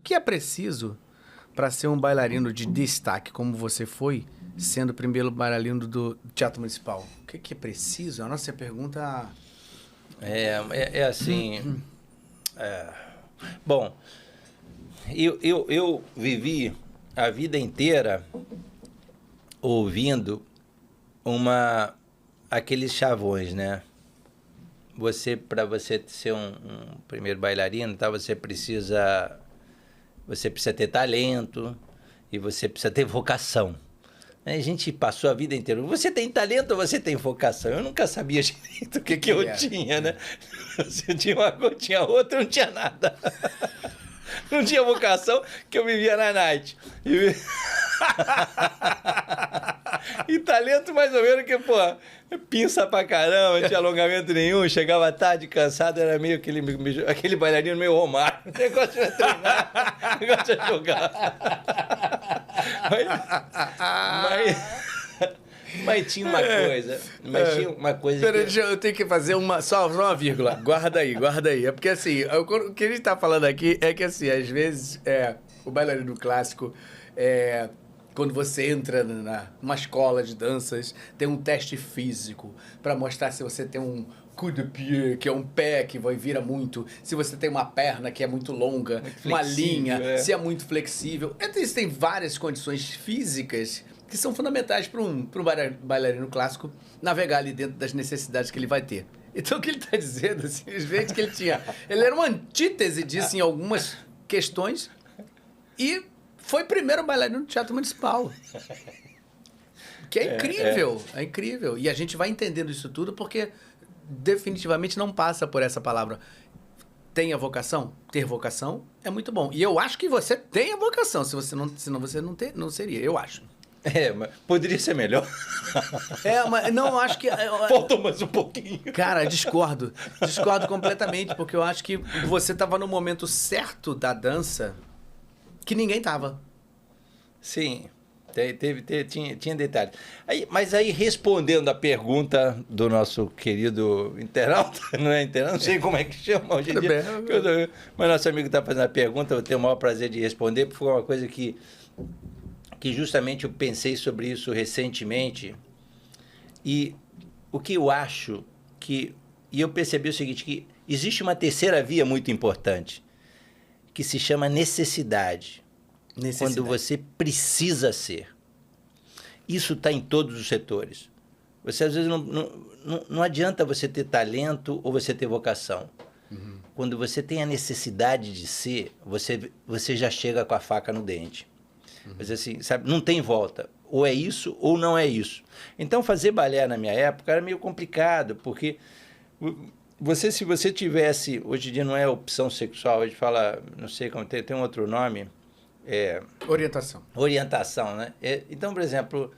O que é preciso para ser um bailarino de destaque, como você foi, sendo o primeiro bailarino do Teatro Municipal? O que é preciso? A nossa pergunta... É assim... Bom, eu vivi a vida inteira ouvindo aqueles chavões, né? Para você ser um primeiro bailarino, tá? Você precisa ter talento e você precisa ter vocação. A gente passou a vida inteira. Você tem talento ou você tem vocação? Eu nunca sabia direito o que eu tinha, né? Você tinha uma coisa, tinha outra, não tinha nada. Não tinha vocação, que eu vivia na night. E talento mais ou menos que, pô, pinça pra caramba, não tinha alongamento nenhum, chegava tarde, cansado, era meio aquele bailarino meio Romário. O negócio é treinar, o negócio é jogar. Mas tinha uma coisa. Peraí, eu tenho que fazer só uma vírgula. Guarda aí. É porque assim, o que a gente tá falando aqui é que assim, às vezes, o bailarino clássico, quando você entra numa escola de danças, tem um teste físico para mostrar se você tem um coup de pied, que é um pé que vira muito, se você tem uma perna que é muito longa, uma linha, se é muito flexível. Existem várias condições físicas que são fundamentais para um bailarino clássico navegar ali dentro das necessidades que ele vai ter. Então, o que ele está dizendo, simplesmente, que ele era uma antítese disso em algumas questões e foi primeiro bailarino do Teatro Municipal. Que é incrível, é incrível. E a gente vai entendendo isso tudo porque definitivamente não passa por essa palavra. Tenha vocação? Ter vocação é muito bom. E eu acho que você tem a vocação, senão você não seria, eu acho. Mas poderia ser melhor. Mas não, acho que... Faltou mais um pouquinho. Cara, discordo completamente, porque eu acho que você estava no momento certo da dança que ninguém tava. Sim, tinha detalhes. Mas aí, respondendo a pergunta do nosso querido internauta, não sei como é que chama hoje em dia, mas nosso amigo está fazendo a pergunta, eu tenho o maior prazer de responder, porque foi uma coisa que justamente eu pensei sobre isso recentemente, e o que eu acho e eu percebi o seguinte, que existe uma terceira via muito importante, que se chama necessidade. Quando você precisa ser. Isso está em todos os setores. Você, às vezes, não adianta você ter talento ou você ter vocação. Uhum. Quando você tem a necessidade de ser, você já chega com a faca no dente. Uhum. Mas assim, sabe, não tem volta. Ou é isso ou não é isso. Então, fazer balé na minha época era meio complicado, porque se você tivesse... Hoje em dia não é opção sexual, a gente fala, não sei como, tem um outro nome... Orientação, né? Então, por exemplo,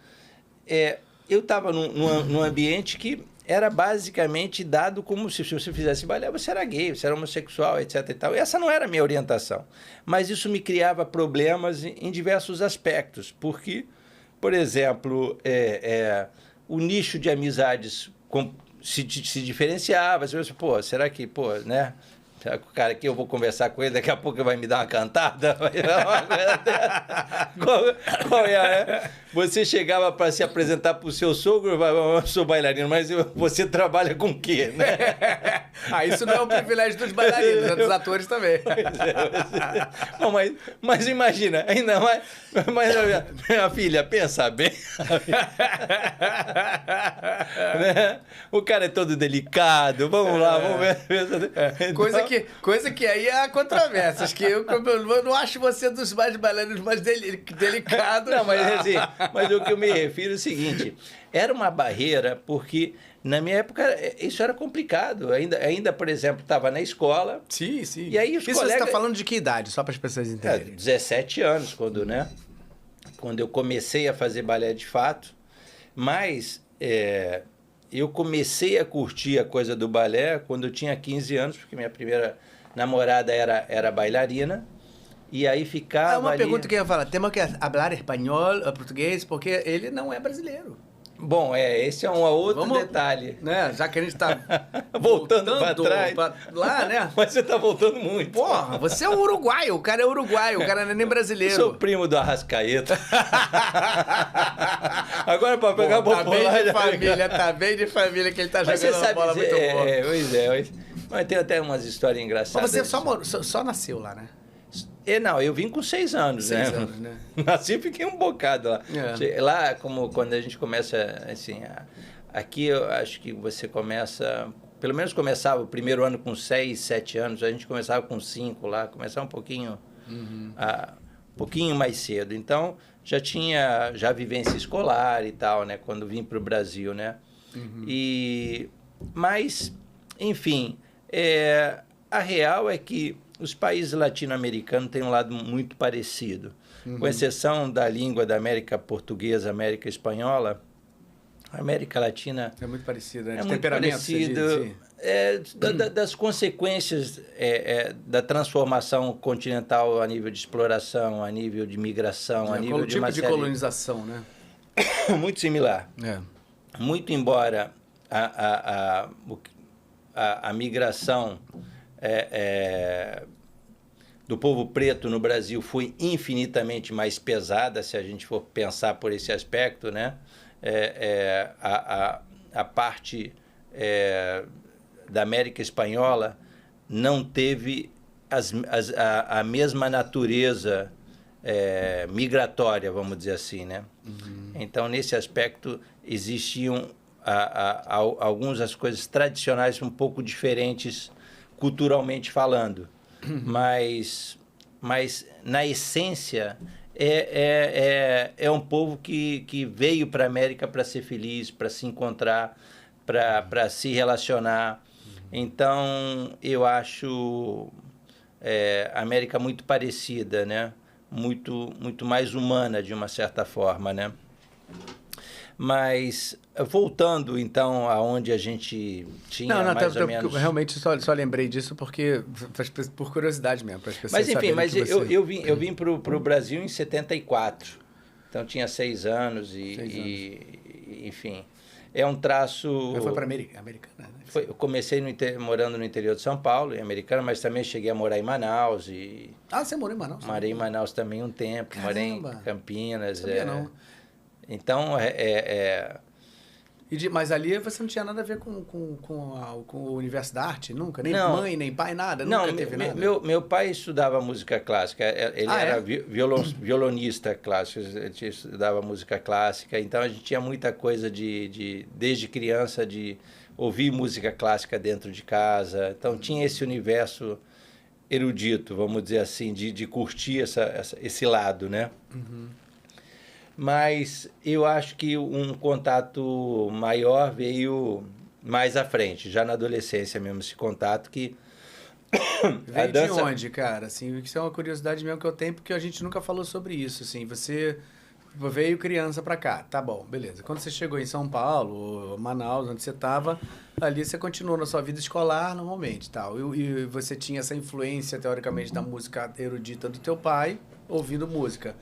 eu estava num ambiente que era basicamente dado como se você fizesse balé, você era gay, você era homossexual, etc. E tal. E essa não era a minha orientação. Mas isso me criava problemas em diversos aspectos, porque, por exemplo, o nicho de amizades se diferenciava. Você pensa, será que, né? O cara aqui, eu vou conversar com ele, daqui a pouco ele vai me dar uma cantada. Qual é, né? Você chegava para se apresentar para o seu sogro, eu sou bailarino, mas você trabalha com o quê? Né? Isso não é um privilégio dos bailarinos, é dos atores também. Bom, mas imagina, ainda mais... Mas, minha filha, pensa bem. Né? O cara é todo delicado, vamos lá, vamos ver. Então... Coisa que aí há controvérsias, que eu não acho você dos mais bailarinos mais delicados. Não, mas o que eu me refiro é o seguinte, era uma barreira, porque na minha época isso era complicado. Ainda por exemplo, estava na escola. Sim. E aí Isso você está falando de que idade, só para as pessoas entenderem? 17 anos, quando eu comecei a fazer balé de fato, mas eu comecei a curtir a coisa do balé quando eu tinha 15 anos, porque minha primeira namorada era bailarina, e aí ficava uma pergunta que eu ia falar, temos que falar espanhol, português, porque ele não é brasileiro. Bom, esse é um outro detalhe. Né? Já que a gente está voltando para trás. Lá, né? Mas você está voltando muito. Porra, você é uruguaio, o cara é uruguaio, o cara não é nem brasileiro. Eu sou primo do Arrascaeta. Agora para pegar popular... Tá bem de família que ele tá jogando uma bola muito boa. Pois é. Mas tem até umas histórias engraçadas. Mas você só nasceu lá, né? Não, eu vim com 6 anos, 6 anos, né? Nasci e fiquei um bocado lá. Lá, como quando a gente começa, assim, aqui eu acho que você começa, pelo menos começava o primeiro ano com 6, 7 anos, a gente começava com 5 lá, começava um pouquinho mais cedo. Então, já tinha vivência escolar e tal, né, quando vim para o Brasil, né? Mas, enfim, a real é que os países latino-americanos têm um lado muito parecido. Com exceção da língua da América Portuguesa, América Espanhola, a América Latina... É muito parecido, né? É muito parecido. Das consequências da transformação continental a nível de exploração, a nível de migração, a nível de uma tipo de colonização, né? Muito similar. Muito embora a migração... do povo preto no Brasil foi infinitamente mais pesada, se a gente for pensar por esse aspecto, né? A parte da América Espanhola não teve a mesma natureza migratória, vamos dizer assim, né? Então, nesse aspecto, existiam algumas coisas tradicionais um pouco diferentes culturalmente falando, mas na essência é um povo que veio para a América para ser feliz, para se encontrar, para se relacionar. Então eu acho a América muito parecida, né? Muito mais humana de uma certa forma, né? Mas, voltando, então, aonde a gente tinha mais ou menos... Realmente, só lembrei disso porque, por curiosidade mesmo, para as pessoas saberem. Mas, enfim, você... eu vim para o Brasil em 74. Então, tinha 6 anos enfim, é um traço... Mas foi para Americana, né? Eu comecei morando no interior de São Paulo, em Americana, mas também cheguei a morar em Manaus. Você morou em Manaus? Morei em Manaus também um tempo. Caramba. Morei em Campinas. Sabia não. Então, Mas ali você não tinha nada a ver com o universo da arte? Nunca? Nem mãe, nem pai, nada? Nunca teve nada? Meu pai estudava música clássica. Ele era violonista clássico. Ele estudava música clássica. Então, a gente tinha muita coisa desde criança, de ouvir música clássica dentro de casa. Então, tinha esse universo erudito, vamos dizer assim, de curtir esse lado, né? Mas eu acho que um contato maior veio mais à frente, já na adolescência mesmo, esse contato que... Veio de onde, cara? Assim, isso é uma curiosidade mesmo que eu tenho, porque a gente nunca falou sobre isso, assim. Você veio criança pra cá, tá bom, beleza. Quando você chegou em São Paulo, ou Manaus, onde você estava, ali você continuou na sua vida escolar normalmente, tal. E você tinha essa influência, teoricamente, da música erudita do teu pai... Ouvindo música.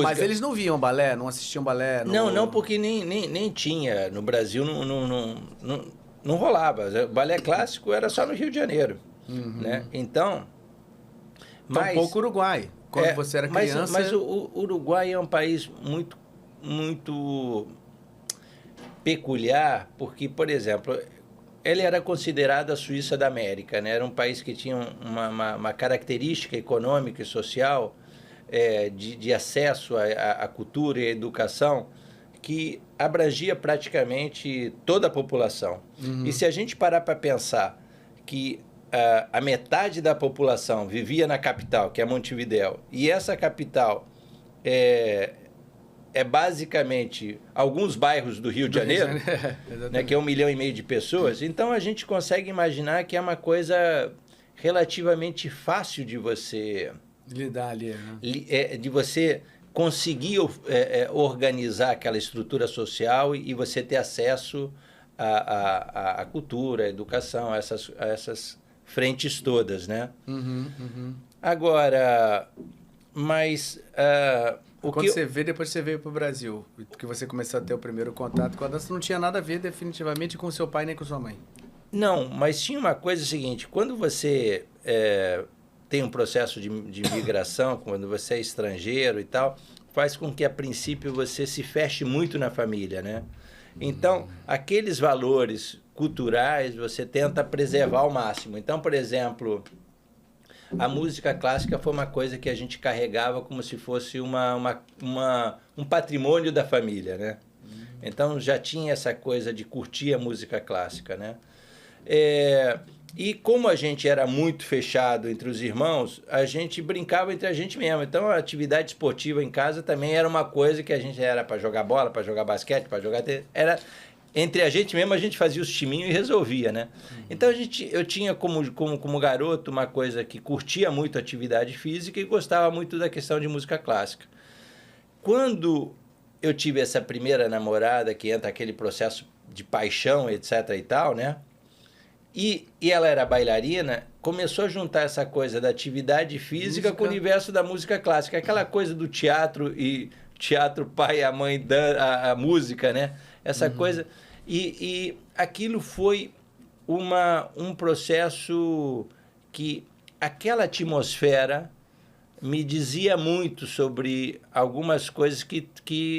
Mas eles não viam balé, não assistiam balé? Não, porque nem tinha. No Brasil não rolava. O balé clássico era só no Rio de Janeiro. Né? Então um pouco Uruguai. Quando você era criança... Mas o Uruguai é um país muito, muito peculiar, porque, por exemplo, ele era considerado a Suíça da América, né? Era um país que tinha uma característica econômica e social... de acesso à cultura e à educação que abrangia praticamente toda a população. E se a gente parar para pensar que a metade da população vivia na capital, que é Montevidéu, e essa capital é basicamente alguns bairros do Rio de Janeiro, né, que é 1,5 milhão de pessoas, então a gente consegue imaginar que é uma coisa relativamente fácil de você... lidar ali, né? De você conseguir organizar aquela estrutura social e você ter acesso à cultura, à educação, a essas frentes todas, né? Agora, mas Quando você vê, depois você veio para o Brasil, que você começou a ter o primeiro contato com a dança, não tinha nada a ver definitivamente com seu pai nem com sua mãe. Não, mas tinha uma coisa seguinte, quando você tem um processo de migração, quando você é estrangeiro e tal, faz com que, a princípio, você se feche muito na família, né? Então, aqueles valores culturais você tenta preservar ao máximo. Então, por exemplo, a música clássica foi uma coisa que a gente carregava como se fosse um patrimônio da família, né? Então, já tinha essa coisa de curtir a música clássica, né? E como a gente era muito fechado entre os irmãos, a gente brincava entre a gente mesmo. Então, a atividade esportiva em casa também era uma coisa que a gente era para jogar bola, para jogar basquete, para jogar... Entre a gente mesmo, a gente fazia os timinhos e resolvia, né? Então, eu tinha como garoto uma coisa que curtia muito a atividade física e gostava muito da questão de música clássica. Quando eu tive essa primeira namorada, que entra aquele processo de paixão, etc. e tal, né? E ela era bailarina, começou a juntar essa coisa da atividade física com o universo da música clássica. Aquela coisa do teatro, e teatro, pai, a mãe, a música, né? Essa coisa. E aquilo foi um processo que aquela atmosfera me dizia muito sobre algumas coisas que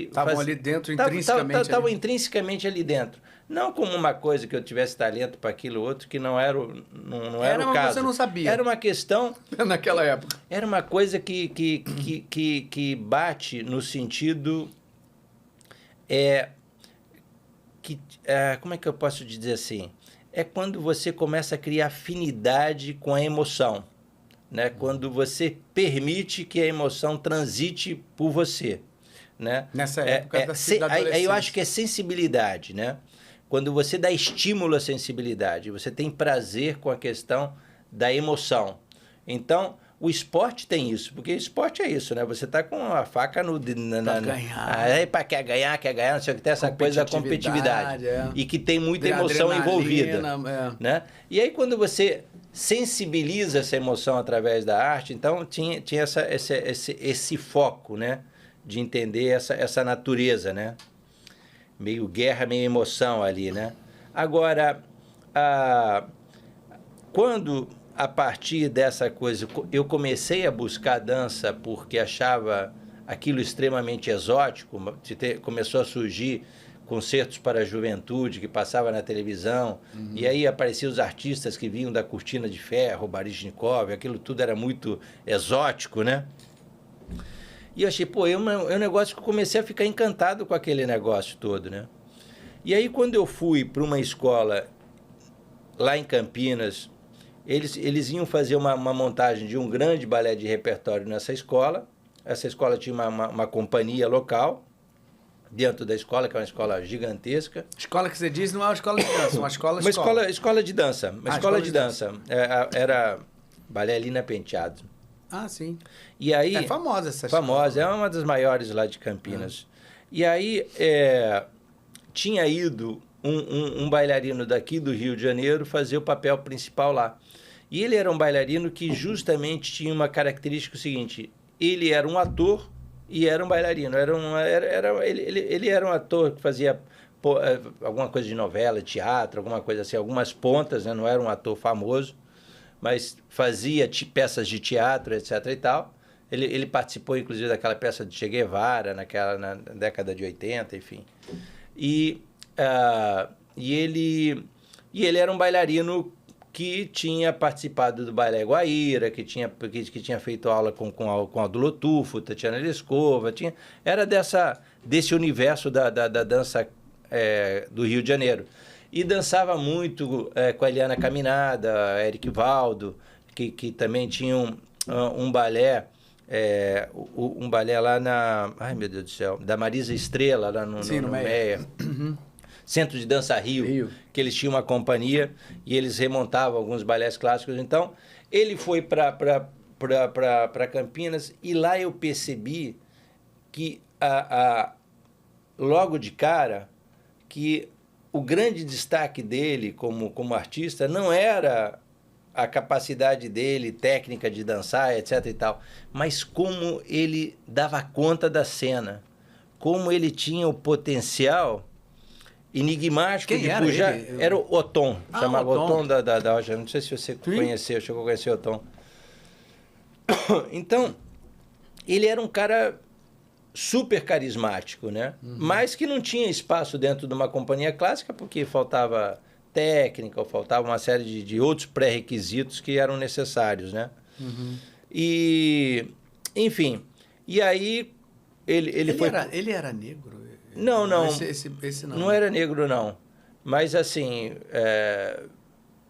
estavam ali dentro, intrinsecamente. Estavam intrinsecamente ali dentro. Não como uma coisa que eu tivesse talento para aquilo ou outro, que não era o caso. Você não sabia. Era uma questão... Naquela época. Era uma coisa que bate no sentido... como é que eu posso dizer assim? É quando você começa a criar afinidade com a emoção, né? Quando você permite que a emoção transite por você, né? Nessa época da adolescência. Aí eu acho que é sensibilidade, né? Quando você dá estímulo à sensibilidade, você tem prazer com a questão da emoção. Então, o esporte tem isso, porque esporte é isso, né? Você está com a faca no... Para ganhar. Aí, para quer ganhar, não sei o que, tem essa coisa da competitividade. E que tem muita emoção envolvida. Né? E aí, quando você sensibiliza essa emoção através da arte, então tinha esse foco, né? De entender essa natureza, né? Meio guerra, meio emoção ali, né? Agora, quando, a partir dessa coisa, eu comecei a buscar a dança porque achava aquilo extremamente exótico, começou a surgir concertos para a juventude que passava na televisão, e aí apareciam os artistas que vinham da Cortina de Ferro, Baryshnikov, aquilo tudo era muito exótico, né? E eu achei, é um negócio que eu comecei a ficar encantado com aquele negócio todo, né? E aí, quando eu fui para uma escola lá em Campinas, eles iam fazer uma montagem de um grande balé de repertório nessa escola. Essa escola tinha uma companhia local dentro da escola, que é uma escola gigantesca. Escola que você diz não é uma escola de dança, uma escola de dança. Uma escola de dança. Era Balé Lina Penteado. Ah, sim. E aí, é famosa essa escola. Famosa, é uma das maiores lá de Campinas. E aí, tinha ido um bailarino daqui do Rio de Janeiro fazer o papel principal lá. E ele era um bailarino que justamente tinha uma característica seguinte: ele era um ator e era um bailarino. Ele era um ator que fazia alguma coisa de novela, teatro, alguma coisa assim, algumas pontas, né? Não era um ator famoso, mas fazia peças de teatro, etc. e tal. Ele participou, inclusive, daquela peça de Che Guevara, na década de 80, enfim. E ele era um bailarino que tinha participado do Balé Guaíra, que tinha feito aula com Aldo Lotufo, Tatiana Lescova, era desse universo da dança do Rio de Janeiro. E dançava muito com a Eliana Caminada, Eric Valdo, que também tinha um balé, um balé lá ai meu Deus do céu, da Marisa Estrela, lá no Meia. Centro de Dança Rio, que eles tinham uma companhia e eles remontavam alguns balés clássicos. Então, ele foi para Campinas e lá eu percebi que, logo de cara, que o grande destaque dele como artista não era a capacidade dele, técnica de dançar, etc e tal, mas como ele dava conta da cena, como ele tinha o potencial enigmático de pujar. Era o Othon, chamava Othon da Rocha. Não sei se você conheceu, chegou a conhecer o Othon. Então, ele era um cara super carismático, né? Mas que não tinha espaço dentro de uma companhia clássica porque faltava técnica, ou faltava uma série de outros pré-requisitos que eram necessários, né? E, enfim, e aí ele foi... Ele era negro? Não. Esse não. Não era negro, não. Mas, assim...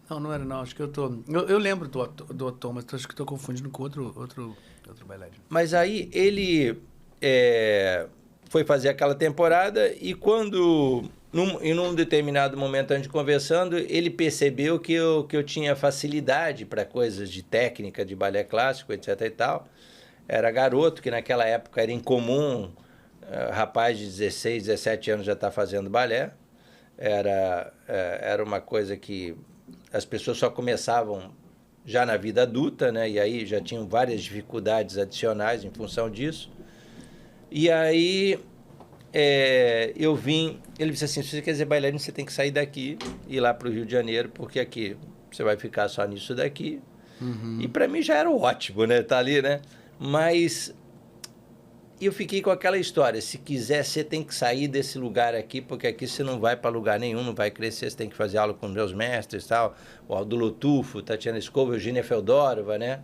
Não era, não. Acho que eu lembro do Othon, mas acho que estou confundindo com outro bailarino. Mas aí ele foi fazer aquela temporada e quando... Em um determinado momento, antes conversando, ele percebeu que eu tinha facilidade para coisas de técnica, de balé clássico, etc e tal. Era garoto, que naquela época era incomum, rapaz de 16, 17 anos já está fazendo balé. Era uma coisa que as pessoas só começavam já na vida adulta, né? E aí já tinham várias dificuldades adicionais em função disso. E aí... eu vim, ele disse assim, se você quer ser bailarino, você tem que sair daqui e ir lá para o Rio de Janeiro, porque aqui você vai ficar só nisso daqui. E para mim já era ótimo, né? Tá ali, né? Mas eu fiquei com aquela história, se quiser, você tem que sair desse lugar aqui, porque aqui você não vai para lugar nenhum, não vai crescer, você tem que fazer aula com meus mestres e tal, o Aldo Lotufo, Tatiana Escova, Eugênia Feodorova, né?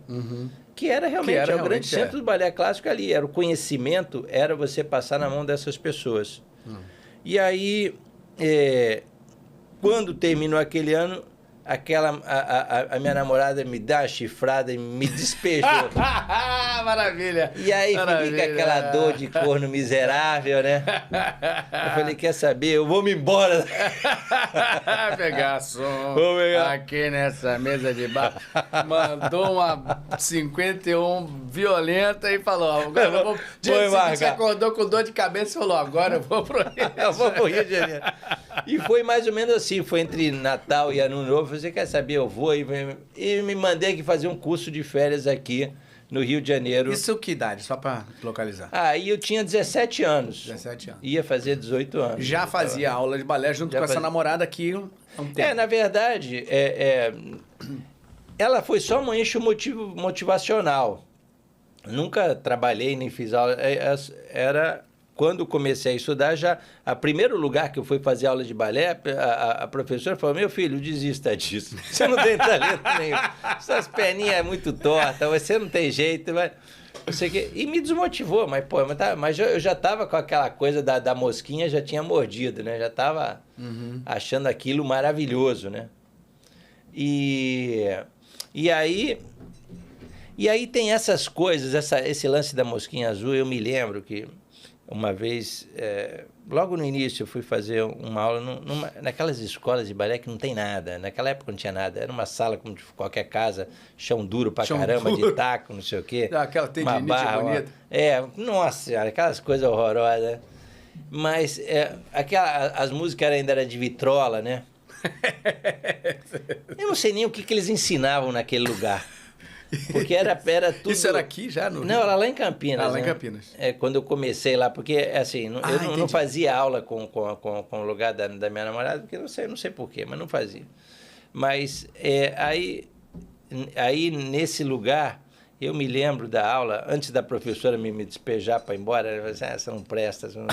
Que era realmente o grande centro do balé clássico ali. Era o conhecimento, era você passar na mão dessas pessoas. E aí, quando terminou aquele ano, a minha namorada me dá uma chifrada e me despejou. Maravilha! E aí fiquei com aquela dor de corno miserável, né? Eu falei, quer saber? Eu vou me embora. Pegar som aqui nessa mesa de bar. Mandou uma 51 violenta e falou, agora eu vou... Você acordou com dor de cabeça e falou, agora eu vou pro Rio de Janeiro. Eu vou pro Rio de Janeiro. E foi mais ou menos assim, foi entre Natal e Ano Novo. Você quer saber? Eu vou. E me mandei aqui fazer um curso de férias aqui no Rio de Janeiro. Isso que idade? Só para localizar. Aí eu tinha 17 anos. 17 anos. Ia fazer 18 anos. Já fazia aula de balé junto com essa namorada aqui há um tempo. Na verdade, ela foi só um eixo motivacional. Nunca trabalhei nem fiz aula. Era... Quando comecei a estudar, o primeiro lugar que eu fui fazer aula de balé, a professora falou, meu filho, desista disso. Você não tem talento nenhum. Suas perninhas é muito tortas, você não tem jeito. E me desmotivou, mas eu já estava com aquela coisa da mosquinha, já tinha mordido, né? Já estava achando aquilo maravilhoso, né? E aí tem essas coisas, esse lance da mosquinha azul, eu me lembro que uma vez, logo no início, eu fui fazer uma aula naquelas escolas de balé que não tem nada. Naquela época não tinha nada. Era uma sala como de qualquer casa, chão duro pra caramba, de taco, não sei o quê. Aquela tendinite bonita. Nossa senhora, aquelas coisas horrorosas. Mas as músicas ainda eram de vitrola, né? Eu não sei nem o que eles ensinavam naquele lugar. Porque era tudo... Isso era aqui já? Não, era lá em Campinas. Lá em Campinas. Quando eu comecei lá, porque assim, eu não fazia aula com o lugar da minha namorada, porque não sei porquê, mas não fazia. Mas aí nesse lugar, eu me lembro da aula, antes da professora me despejar para ir embora, ela falou assim, você não presta, você não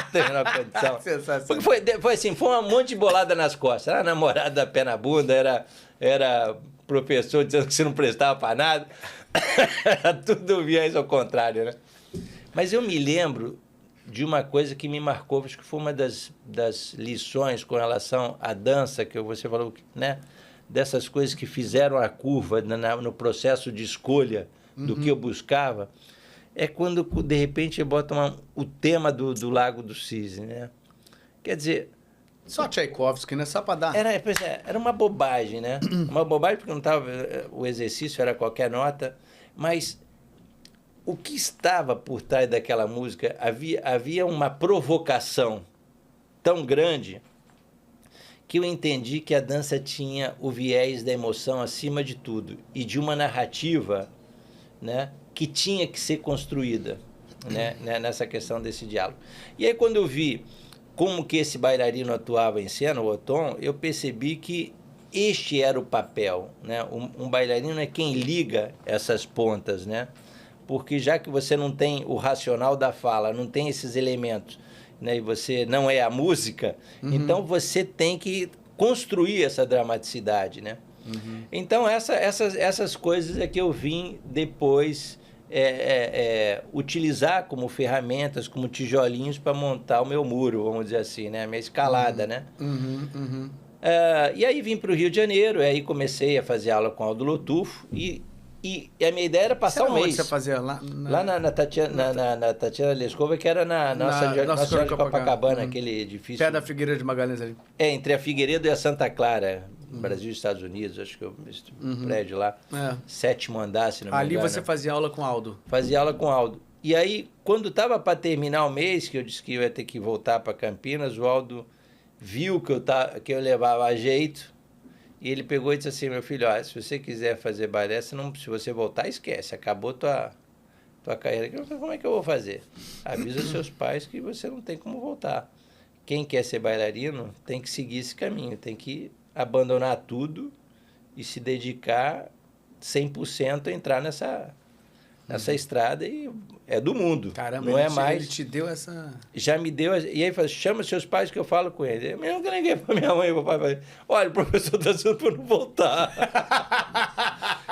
tem a menor condição. Porque foi assim, foi um monte de bolada nas costas. Era namorada, pé na bunda, era professor dizendo que você não prestava para nada. Tudo viés ao contrário, né? Mas eu me lembro de uma coisa que me marcou, acho que foi uma das lições com relação à dança, que você falou, né? Dessas coisas que fizeram a curva no processo de escolha do que eu buscava, é quando, de repente, bota o tema do Lago do Cisne, né? Quer dizer... Só Tchaikovsky, né? Só para dar... Era uma bobagem, né? Uma bobagem porque não tava, o exercício era qualquer nota, mas o que estava por trás daquela música, havia uma provocação tão grande que eu entendi que a dança tinha o viés da emoção acima de tudo e de uma narrativa, né, que tinha que ser construída, né, nessa questão desse diálogo. E aí, quando eu vi como que esse bailarino atuava em cena, o Othon, eu percebi que este era o papel, né? Um bailarino é quem liga essas pontas, né? Porque já que você não tem o racional da fala, não tem esses elementos, né? E você não é a música, então você tem que construir essa dramaticidade, né? Então essas coisas é que eu vim depois utilizar como ferramentas, como tijolinhos para montar o meu muro, vamos dizer assim, né? A minha escalada, né? E aí vim para o Rio de Janeiro, aí comecei a fazer aula com Aldo Lotufo e a minha ideia era passar um mês. Onde você fazia? Lá na Tatiana Lescova, que era na Nossa Senhora de Copacabana, aquele edifício. Perto da Figueiredo de Magalhães ali. Entre a Figueiredo e a Santa Clara, Brasil e Estados Unidos, acho que esse prédio lá, 7º andar, se não me engano. Ali você fazia aula com Aldo? Fazia aula com Aldo. E aí, quando estava para terminar o mês, que eu disse que eu ia ter que voltar para Campinas, o Aldo viu que eu levava a jeito, e ele pegou e disse assim: meu filho, se você quiser fazer balé, se você voltar, esquece, acabou tua carreira. Eu falei: como é que eu vou fazer? Avisa seus pais que você não tem como voltar. Quem quer ser bailarino tem que seguir esse caminho, tem que abandonar tudo e se dedicar 100% a entrar nessa estrada, e é do mundo. Caramba, não é mais. Ele te deu essa... Já me deu. E aí falou: chama seus pais que eu falo com eles. Eu nunca liguei para minha mãe e meu pai. Falei: olha, o professor está dizendo para não voltar.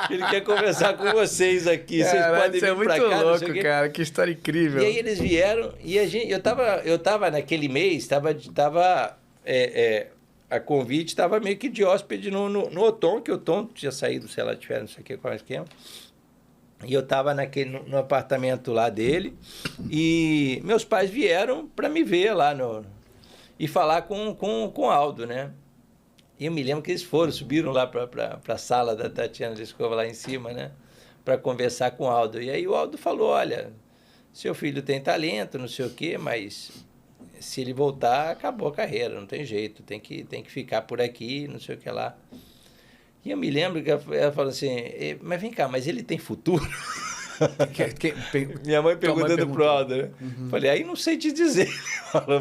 Ele quer conversar com vocês aqui. Vocês podem vir para cá. Isso é muito louco, cara. Que história incrível. E aí eles vieram e eu tava naquele mês, a convite, estava meio que de hóspede no Othon, que o Othon tinha saído, sei lá, de férias, não sei o que, qual é o esquema. E eu estava no apartamento lá dele, e meus pais vieram para me ver lá e falar com o Aldo, né? E eu me lembro que eles subiram lá para a sala da Tatiana Lescova lá em cima, né? Para conversar com o Aldo. E aí o Aldo falou: olha, seu filho tem talento, não sei o quê, mas se ele voltar, acabou a carreira, não tem jeito, tem que ficar por aqui, não sei o que lá. E eu me lembro que ela falou assim: mas vem cá, mas ele tem futuro? Minha mãe perguntando pro Aldo, né? Falei: aí não sei te dizer.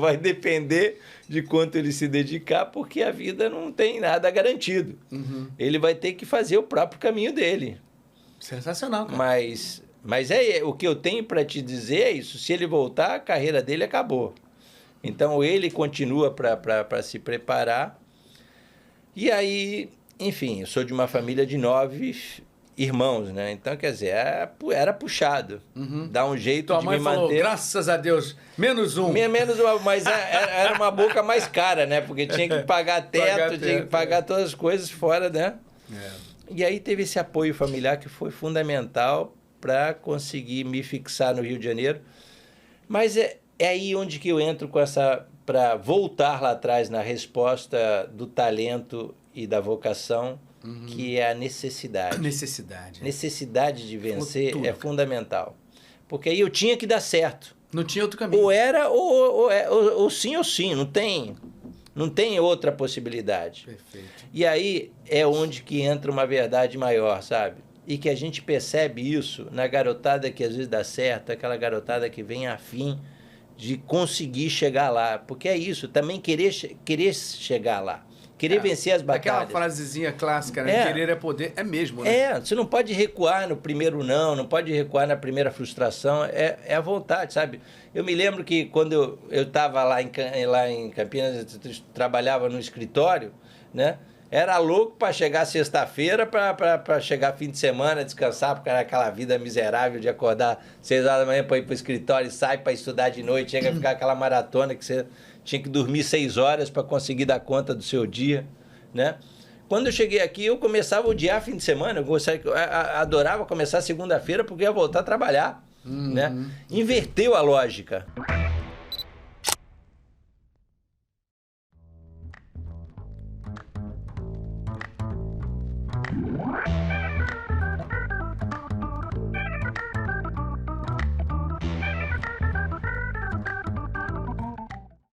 Vai depender de quanto ele se dedicar, porque a vida não tem nada garantido. Ele vai ter que fazer o próprio caminho dele. Sensacional, cara. Mas o que eu tenho para te dizer é isso: se ele voltar, a carreira dele acabou. Então ele continua para se preparar. E aí... Enfim, eu sou de uma família de 9 irmãos, né? Então, quer dizer, era puxado. Dá um jeito de me manter... Tua mãe falou: graças a Deus, menos um. Menos uma, mas era uma boca mais cara, né? Porque tinha que pagar teto, tinha que pagar todas as coisas fora, né? E aí teve esse apoio familiar que foi fundamental para conseguir me fixar no Rio de Janeiro. Mas é aí onde que eu entro com para voltar lá atrás na resposta do talento e da vocação, que é a necessidade. Necessidade de vencer é fundamental. Porque aí eu tinha que dar certo. Não tinha outro caminho. Ou era, ou sim ou sim. Não tem outra possibilidade. Perfeito. E aí é onde que entra uma verdade maior, sabe? E que a gente percebe isso na garotada que às vezes dá certo, aquela garotada que vem a fim de conseguir chegar lá. Porque é isso, também querer chegar lá. Querer vencer as batalhas. Aquela frasezinha clássica, né? Querer é poder, é mesmo, né? Você não pode recuar no primeiro não pode recuar na primeira frustração, é a vontade, sabe? Eu me lembro que quando eu estava lá em Campinas, eu trabalhava no escritório, né? Era louco para chegar sexta-feira, para chegar fim de semana, descansar, porque era aquela vida miserável de acordar 6 horas da manhã para ir para o escritório e sair para estudar de noite, chega a ficar aquela maratona que você tinha que dormir 6 horas para conseguir dar conta do seu dia, né? Quando eu cheguei aqui, eu começava a odiar fim de semana, eu adorava começar segunda-feira porque ia voltar a trabalhar, né? Inverteu a lógica.